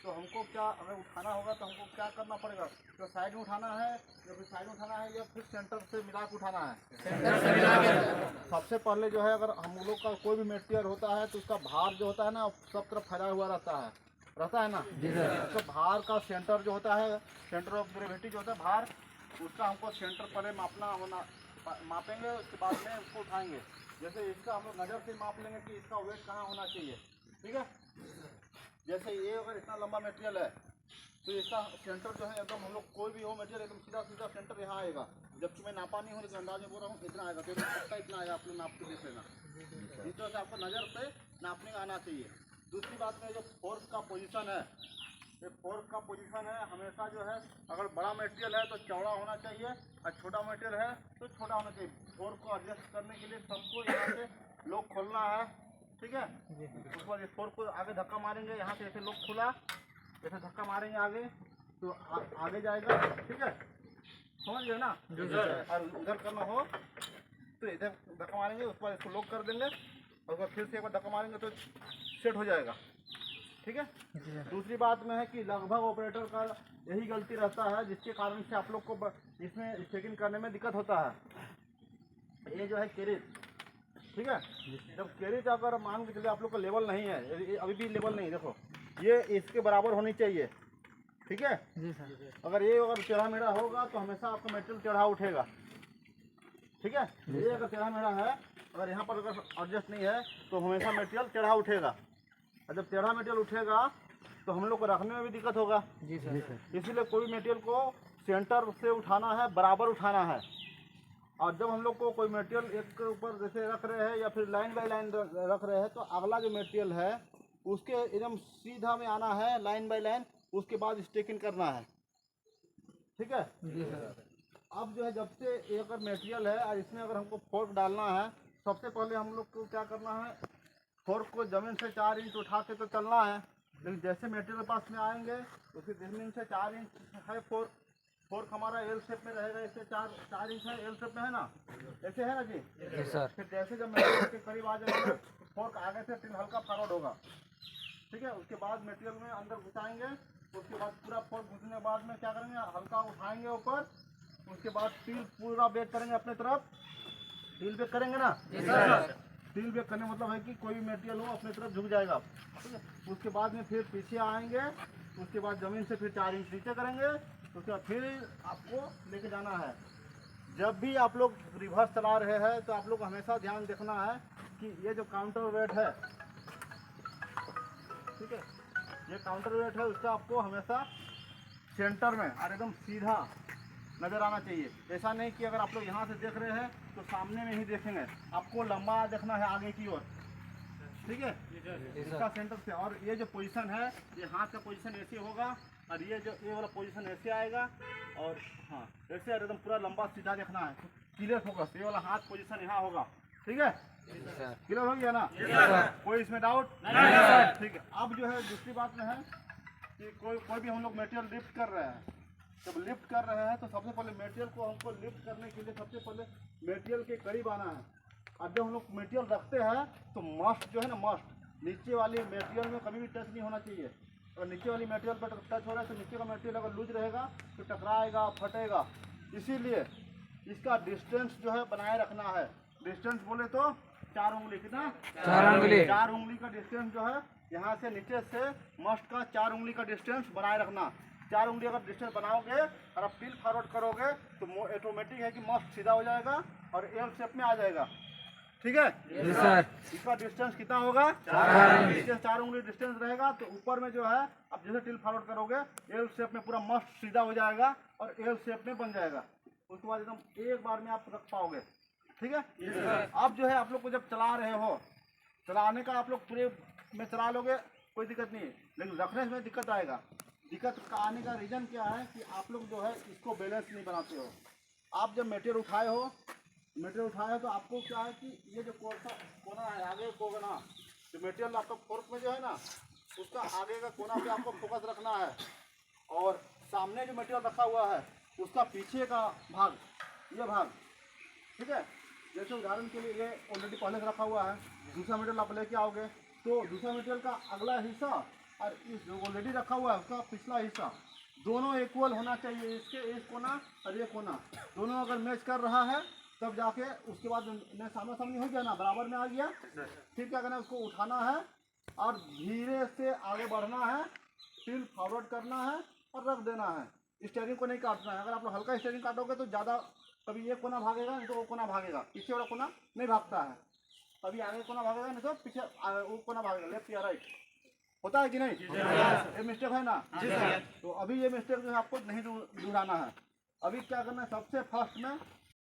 तो हमको क्या हमें उठाना होगा, तो हमको क्या करना पड़ेगा? तो साइड में उठाना है या फिर साइड में उठाना है या फिर सेंटर से मिला के उठाना है? सेंटर से मिला के। सबसे पहले जो है, अगर हम लोग का कोई भी मटेरियल होता है तो उसका भार जो होता है ना, सब तरफ फैला हुआ रहता है ना जी सर। तो भार का सेंटर जो होता है, सेंटर ऑफ ग्रेविटी जो होता है भार, उसका हमको सेंटर पहले मापना होना, मापेंगे, उसके बाद में उसको उठाएंगे। जैसे इसका हम लोग नज़र से माप लेंगे कि इसका वेट कहाँ होना चाहिए, ठीक है। जैसे ये अगर इतना लंबा मटेरियल है तो इसका सेंटर जो है एकदम, हम लोग कोई भी हो मटेरियल एकदम सीधा सीधा सेंटर यहाँ आएगा। जबकि मैं नापा नहीं हूँ लेकिन अंदाज में बोल रहा हूँ, इतना आएगा। तो इतना आएगा, आप लोग नाप के देख लेना। इस तरह से आपको नज़र से नापने का आना चाहिए। दूसरी बात में जो फोर्स का पोजीशन है, ये फोर्स का पोजीशन है हमेशा जो है, अगर बड़ा मटेरियल है तो चौड़ा होना चाहिए और छोटा मटेरियल है तो छोटा होना चाहिए। फोर्स को एडजस्ट करने के लिए सबको यहाँ से लोग खोलना है, ठीक है। उसके बाद इस फोर्स को आगे धक्का मारेंगे, यहाँ से ऐसे लोग खुला, ऐसे धक्का मारेंगे आगे तो आगे जाएगा, ठीक है, समझ गए ना। और उधर करना हो तो इधर धक्का मारेंगे, उसके बाद इसको लॉक कर देंगे और फिर से एक बार धक्का मारेंगे तो सेट हो जाएगा, ठीक है। दूसरी बात में है कि लगभग ऑपरेटर का यही गलती रहता है, जिसके कारण से आप लोग को इसमें चेकिंग करने में दिक्कत होता है। ये जो है केरेज, ठीक है। जब केरेज अगर मान के चलिए आप लोग का लेवल नहीं है, अभी भी लेवल नहीं, देखो ये इसके बराबर होनी चाहिए, ठीक है जी सर। अगर टेढ़ा मेढ़ा होगा तो हमेशा आपका मटेरियल टेढ़ा उठेगा, ठीक है। ये अगर टेढ़ा मेढ़ा है, अगर यहाँ पर अगर एडजस्ट नहीं है तो हमेशा मटेरियल टेढ़ा उठेगा, और जब टेढ़ा मटेरियल उठेगा तो हम लोग को रखने में भी दिक्कत होगा जी सर। इसीलिए कोई मटेरियल को सेंटर से उठाना है, बराबर उठाना है। और जब हम लोग को कोई मटेरियल एक के ऊपर जैसे रख रहे हैं या फिर लाइन बाय लाइन रख रहे हैं, तो अगला जो मटेरियल है उसके एकदम सीधा में आना है, लाइन बाय लाइन, उसके बाद स्टेकिंग करना है, ठीक है जी सर। अब जो है, जब से ये अगर मटेरियल है और इसमें अगर हमको फोर्क डालना है, सबसे पहले हम लोग को क्या करना है, फोर्क को ज़मीन से 4 इंच उठा के तो चलना है। लेकिन जैसे मटेरियल पास में आएंगे तो फिर ज़मीन से 4 इंच है फोर्क हमारा एल शेप में रहेगा, ऐसे 4 इंच है, एल शेप में है ना, ऐसे है ना जी सर। फिर जैसे जब मटेरियल के करीब आ जाएगा तो फोर्क आगे से टिल हल्का फॉरवर्ड होगा, ठीक है। उसके बाद मटेरियल में अंदर घुसाएंगे, उसके बाद पूरा फोर्क घुसने के बाद में क्या करेंगे, हल्का उठाएंगे ऊपर, उसके बाद टिल पूरा बैक करेंगे अपने तरफ। टिल बैक करेंगे ना टिल बैक करने मतलब है कि कोई भी मटेरियल हो अपने तरफ झुक जाएगा, ठीक है। उसके बाद में फिर पीछे आएंगे, उसके बाद ज़मीन से फिर 4 इंच नीचे करेंगे, उसके बाद फिर आपको लेके जाना है। जब भी आप लोग रिवर्स चला रहे हैं तो आप लोग हमेशा ध्यान देखना है कि ये जो काउंटर वेट है, ठीक है, ये काउंटर वेट है, उसका आपको हमेशा सेंटर में और एकदम सीधा नज़र आना चाहिए। ऐसा नहीं कि अगर आप लोग यहाँ से देख रहे हैं तो सामने में ही देखेंगे, आपको लंबा देखना है आगे की ओर, ठीक है, इसका सेंटर से। और ये जो पोजीशन है, ये हाथ का पोजीशन ऐसे होगा और ये वाला पोजीशन ऐसे आएगा, और हाँ ऐसे एकदम पूरा लंबा सीधा देखना है, क्लियर फोकस। ये वाला हाथ पोजीशन यहाँ होगा, ठीक है, क्लियर हो गया ना, कोई इसमें डाउट नहीं, ठीक है। अब जो है दूसरी बात में है कि कोई भी हम लोग मटेरियल लिफ्ट कर रहे हैं, जब लिफ्ट कर रहे हैं तो सबसे पहले मटेरियल को हमको लिफ्ट करने के लिए सबसे पहले मटेरियल के करीब आना है। अब जब हम लोग मटेरियल रखते हैं तो मस्ट जो है ना, मस्ट नीचे वाली मटेरियल में कभी भी टच नहीं होना चाहिए। अगर नीचे वाली मटेरियल पर टच हो रहा है तो नीचे का मटेरियल अगर लूज रहेगा तो टकराएगा, फटेगा। इसीलिए इसका डिस्टेंस जो है बनाए रखना है। डिस्टेंस बोले तो 4 उंगली, कितना 4 उंगली का डिस्टेंस जो है, यहाँ से नीचे से मस्ट का 4 उंगली का डिस्टेंस बनाए रखना। 4 उंगली अगर डिस्टेंस बनाओगे और आप टिल फॉरवर्ड करोगे तो ऑटोमेटिक है कि मस्ट सीधा हो जाएगा और एल शेप में आ जाएगा, ठीक है सर। इसका डिस्टेंस कितना होगा, 4 उंगली डिस्टेंस रहेगा, तो ऊपर में जो है आप जैसे टिल फॉरवर्ड करोगे एल शेप में पूरा मस्ट सीधा हो जाएगा और एल शेप में बन जाएगा। उसके बाद एकदम एक बार में आप रख पाओगे, ठीक है। अब जो है आप लोग को जब चला रहे हो, चलाने का आप लोग पूरे में चला लोगे, कोई दिक्कत नहीं है, लेकिन रखने में दिक्कत आएगा। दिक्कत का आने का रीज़न क्या है कि आप लोग जो है इसको बैलेंस नहीं बनाते हो। आप जब मटेरियल उठाए हो तो आपको क्या है कि ये जो कोना है, आगे कोना, जो मटेरियल आपका फोर्क में जो है ना, उसका आगे का कोना पे आपको फोकस रखना है, और सामने जो मटेरियल रखा हुआ है उसका पीछे का भाग, ये भाग, ठीक है। जैसे उदाहरण के लिए ये ऑलरेडी पहले से रखा हुआ है, दूसरा मटेरियल आप लेके आओगे तो दूसरा मटेरियल का अगला हिस्सा और इस जो ऑलरेडी रखा हुआ है उसका पिछला हिस्सा दोनों इक्वल होना चाहिए। इसके एक कोना और ये कोना दोनों अगर मैच कर रहा है तब जाके उसके बाद सामने सामने हो गया ना, बराबर में आ गया। फिर क्या करना है, उसको उठाना है और धीरे से आगे बढ़ना है, फिर फॉरवर्ड करना है और रख देना है। स्टीयरिंग को नहीं काटना है। अगर आप लोग हल्का स्टीयरिंग काटोगे तो ज़्यादा कभी ये कोना भागेगा नहीं तो वो कोना भागेगा, पीछे वाला कोना नहीं भागता है। कभी आगे कोना भागेगा नहीं तो पीछे वो कोना भागेगा, लेफ्ट या राइट होता है कि नहीं? ये मिस्टेक है ना? तो अभी ये मिस्टेक जो है आपको नहीं दोहराना है। अभी क्या करना है, सबसे फर्स्ट में